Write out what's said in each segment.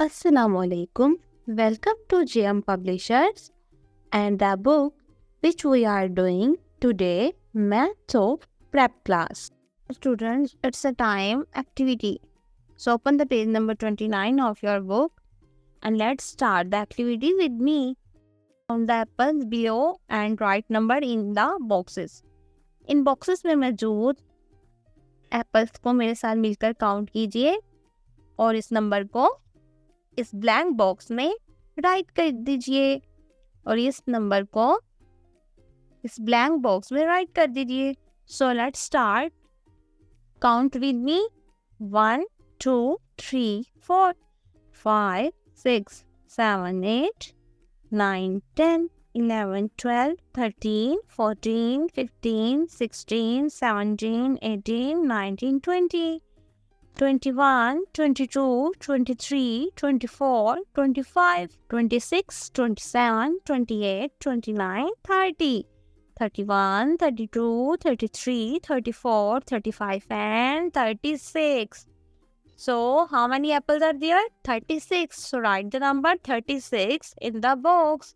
Assalamualaikum. Welcome to JM Publishers and the book which we are doing today, Maths of Prep Class. Students, it's a time activity. So open the page number 29 of your book and let's start the activity with me. Count the apples below and write number in the boxes. In boxes में मौजूद apples को मेरे साथ मिलकर count कीजिए और इस number को इस ब्लैंक बॉक्स में राइट कर दीजिए और इस नंबर को इस ब्लैंक बॉक्स में राइट कर दीजिए. So let's start. Count with me. 1 2 3 4 5 6 7 8 9 10 11 12 13 14 15 16 17 18 19 20 21, 22, 23, 24, 25, 26, 27, 28, 29, 30, 31, 32, 33, 34, 35, and 36. So, how many apples are there? 36. So, write the number 36 in the box.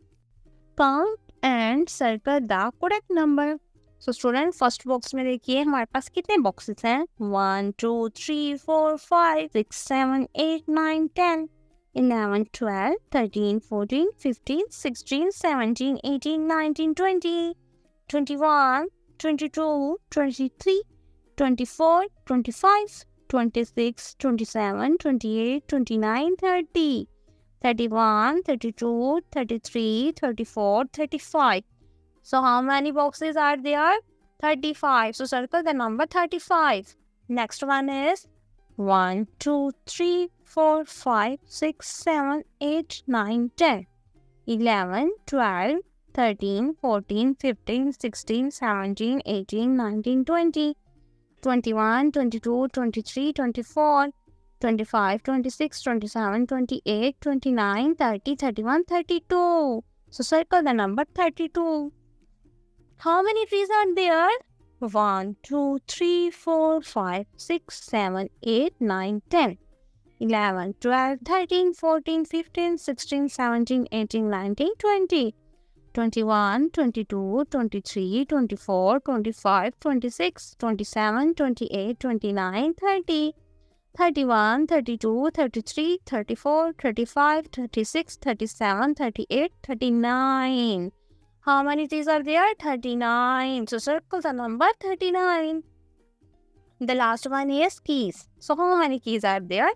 Count and circle the correct number. So student first box में देखिए हमारे पास कितने boxes हैं. 1 2 3 4 5 6 7 8 9 10 11 12 13 14 15 16 17 18 19 20 21 22 23 24 25 26 27 28 29 30 31 32 33 34 35. So how many boxes are there? 35. So circle the number 35. Next one is 1, 2, 3, 4, 5, 6, 7, 8, 9, 10, 11, 12, 13, 14, 15, 16, 17, 18, 19, 20, 21, 22, 23, 24, 25, 26, 27, 28, 29, 30, 31, 32. So circle the number 32. How many trees are there? 1, 2, 3, 4, 5, 6, 7, 8, 9, 10, 11, 12, 13, 14, 15, 16, 17, 18, 19, 20, 21, 22, 23, 24, 25, 26, 27, 28, 29, 30, 31, 32, 33, 34, 35, 36, 37, 38, 39. How many trees are there? 39. So circle the number 39. The last one is keys. So how many keys are there?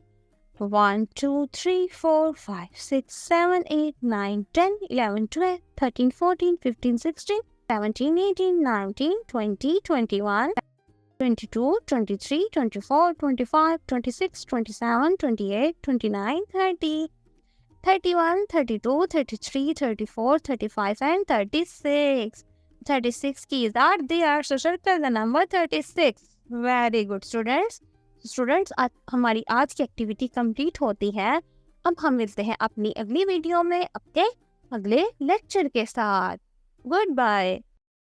1, 2, 3, 4, 5, 6, 7, 8, 9, 10, 11, 12, 13, 14, 15, 16, 17, 18, 19, 20, 21, 22, 23, 24, 25, 26, 27, 28, 29, 30. 31, 32, 33, 34, 35 and 36. 36 keys are there. So circle the number 36. Very good students. Students, हमारी आज की activity complete होती है. अब हम मिलते हैं अपनी अगली वीडियो में अपने अगले लेक्चर के साथ. Good bye.